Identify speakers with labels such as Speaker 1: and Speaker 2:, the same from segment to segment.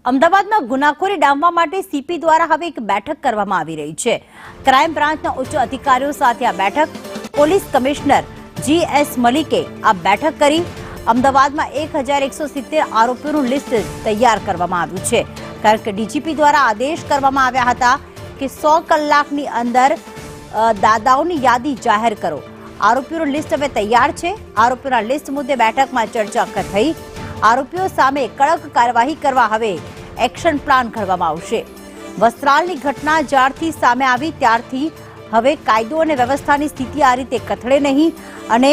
Speaker 1: અમદાવાદમાં ગુનાખોરી ડામવા માટે સીપી દ્વારા હવે એક બેઠક કરવામાં આવી રહી છે। ક્રાઇમ બ્રાન્ચના ઉચ્ચ અધિકારીઓ સાથે આ બેઠક પોલીસ કમિશનર GS મલિકે આ બેઠક કરી અમદાવાદમાં 1170 આરોપીઓનું લિસ્ટ તૈયાર કરવામાં આવ્યું છે। કારણ કે ડીજીપી દ્વારા આદેશ કરવામાં આવ્યા હતા કે 100 કલાકની અંદર દાદાઓની યાદી જાહેર કરો। આરોપીઓનું લિસ્ટ હવે તૈયાર છે। આરોપીઓના લિસ્ટ મુદ્દે બેઠકમાં ચર્ચા થઈ। આરોપીઓ સામે કડક કાર્યવાહી કરવા હવે એક્શન પ્લાન ઘડવામાં આવશે। વસ્ત્રાલની ઘટના જ્યારથી સામે આવી ત્યારથી હવે કાયદો અને વ્યવસ્થાની સ્થિતિ આ રીતે કથળે નહીં અને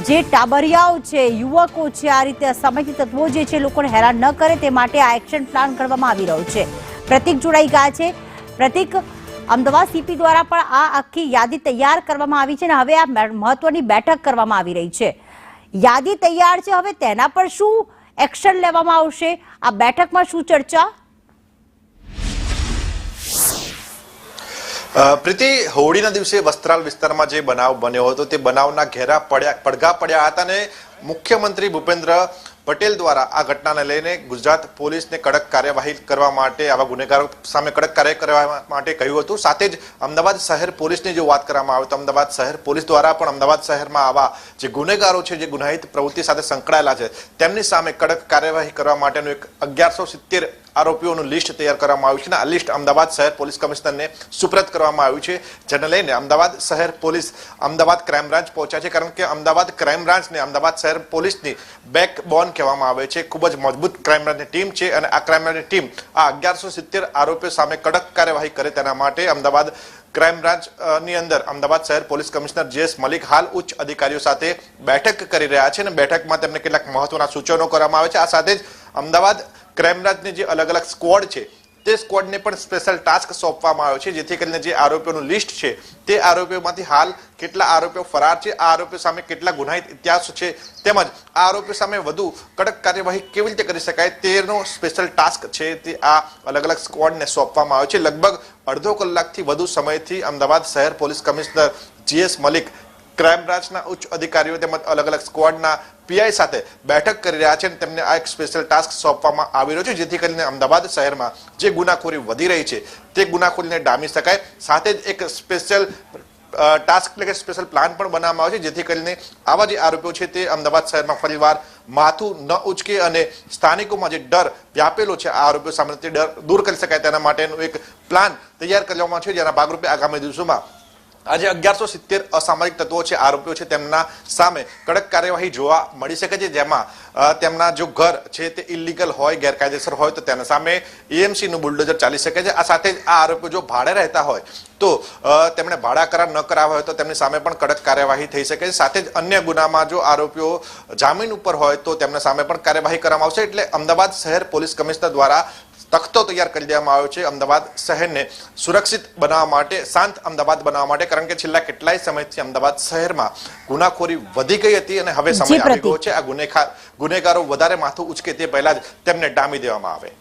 Speaker 1: જે ટાબરિયાઓ છે, યુવકો છે, આ રીતે અસામાજિક તત્વો જે છે લોકોને હેરાન ન કરે તે માટે આ એક્શન પ્લાન ઘડવામાં આવી રહ્યો છે। પ્રતિક જોડાઈ ગયા છે। પ્રતિક, અમદાવાદ સીપી દ્વારા પણ આ આખી યાદી તૈયાર કરવામાં આવી છે અને હવે આ મહત્વની બેઠક કરવામાં આવી રહી છે। યાદી તૈયાર છે, હવે તેના પર શું એક્શન લેવામાં આવશે? આ બેઠકમાં શું ચર્ચા?
Speaker 2: પ્રીતિ, હોળીના દિવસે વસ્ત્રાલ વિસ્તારમાં જે બનાવ બન્યો હતો તે બનાવના ઘેરા પડઘા પડ્યા હતા અને મુખ્યમંત્રી ભૂપેન્દ્ર પટેલ દ્વારા આ ઘટનાને લઈને ગુજરાત પોલીસને કડક કાર્યવાહી કરવા માટે, આવા ગુનેગારો સામે કડક કાર્યવાહી કરવા માટે કહ્યું હતું। સાથે જ અમદાવાદ શહેર પોલીસની જો વાત કરવામાં આવે તો અમદાવાદ શહેર પોલીસ દ્વારા પણ અમદાવાદ શહેરમાં આવા જે ગુનેગારો છે, જે ગુનાહિત પ્રવૃત્તિ સાથે સંકળાયેલા છે, તેમની સામે કડક કાર્યવાહી કરવા માટેનું એક 1170 આરોપીઓનું લિસ્ટ તૈયાર કરવામાં આવ્યું છે। આ લિસ્ટ અમદાવાદ શહેર પોલીસ કમિશનરને સુપ્રત કરવામાં આવ્યું છે, જેને લઈને અમદાવાદ શહેર પોલીસ અમદાવાદ ક્રાઇમ બ્રાન્ચ પહોંચ્યા છે। કારણ કે અમદાવાદ ક્રાઇમ બ્રાન્ચને અમદાવાદ શહેર પોલીસની બેકબોન કહેવામાં આવે છે। ખૂબ જ મજબૂત ક્રાઇમ બ્રાન્ચની ટીમ છે અને આ ક્રાઇમ બ્રાન્ચની ટીમ આ 1170 આરોપીઓ સામે કડક કાર્યવાહી કરે તેના માટે અમદાવાદ ક્રાઇમ બ્રાન્ચ ની અંદર અમદાવાદ શહેર પોલીસ કમિશનર GS મલિક હાલ ઉચ્ચ અધિકારીઓ સાથે બેઠક કરી રહ્યા છે અને બેઠકમાં તેમને કેટલાક મહત્વના સૂચનો કરવામાં આવે છે। આ સાથે જ અમદાવાદ ક્રાઇમ બ્રાન્ચની જે અલગ અલગ સ્ક્વોડ છે તે સ્ક્વોડને પણ સ્પેશિયલ ટાસ્ક સોંપવામાં આવ્યો છે, જેથી કરીને જે આરોપીઓનું લિસ્ટ છે તે આરોપીઓમાંથી હાલ કેટલા આરોપીઓ ફરાર છે, આ આરોપીઓ સામે કેટલા ગુનાહિત ઇતિહાસ છે, તેમજ આ આરોપીઓ સામે વધુ કડક કાર્યવાહી કેવી રીતે કરી શકાય તેનો સ્પેશિયલ ટાસ્ક છે તે આ અલગ અલગ સ્ક્વોડને સોંપવામાં આવ્યો છે। લગભગ અડધો કલાકથી વધુ સમયથી અમદાવાદ શહેર police commissioner GS Malik crime બ્રાન્ચના ઉચ્ચ અધિકારીઓ તેમજ અલગ અલગ સ્ક્વોડના PI સાથે બેઠક કરી રહ્યા છે અને તેમને આ એક સ્પેશિયલ ટાસ્ક સોંપવામાં આવી રહ્યો છે, જેથી કરીને અમદાવાદ શહેરમાં જે ગુનાખોરી વધી રહી છે તે ગુનાખોરીને ડામી શકાય। સાથે જ એક સ્પેશિયલ ટાસ્ક એટલે કે સ્પેશિયલ પ્લાન પણ બનાવવામાં આવે છે, જેથી કરીને આવા જે આરોપીઓ છે તે અમદાવાદ શહેરમાં ફરીવાર માથું ન ઉચકે અને સ્થાનિકોમાં જે ડર વ્યાપેલો છે આ આરોપીઓ સામે તે ડર દૂર કરી શકાય તેના માટેનું એક પ્લાન તૈયાર કરવામાં છે, જેના ભાગરૂપે આગામી દિવસોમાં આજે 1170 અસામાજિક તત્વો છે, આરોપીઓ છે, તેમના સામે કડક કાર્યવાહી જોવા મળી શકે છે, જેમાં તેમના જો ઘર છે તે ઇલીગલ હોય, ગેરકાયદેસર હોય તો તેના સામે EMC નું બુલડોઝર ચાલી શકે છે। આ સાથે જ આ આરોપીઓ જો ભાડે રહેતા હોય તો તેમણે ભાડા કરાર ન કરાવ્યા હોય તો તેમની સામે પણ કડક કાર્યવાહી થઈ શકે છે। સાથે જ અન્ય ગુનામાં જો આરોપીઓ જામીન ઉપર હોય તો તેમના સામે પણ કાર્યવાહી કરવામાં આવશે। એટલે અમદાવાદ શહેર પોલીસ કમિશનર દ્વારા તખ્તો તૈયાર કરી દેવામાં આવ્યો છે અમદાવાદ શહેરને સુરક્ષિત બનાવવા માટે, શાંત અમદાવાદ બનાવવા માટે। કારણ કે છેલ્લા કેટલાય સમયથી અમદાવાદ શહેરમાં ગુનાખોરી વધી ગઈ હતી અને હવે સમય આવી ગયો છે આ ગુનેગારો વધારે માથું ઉચકે તે પહેલા જ તેમને ડામી દેવામાં આવે।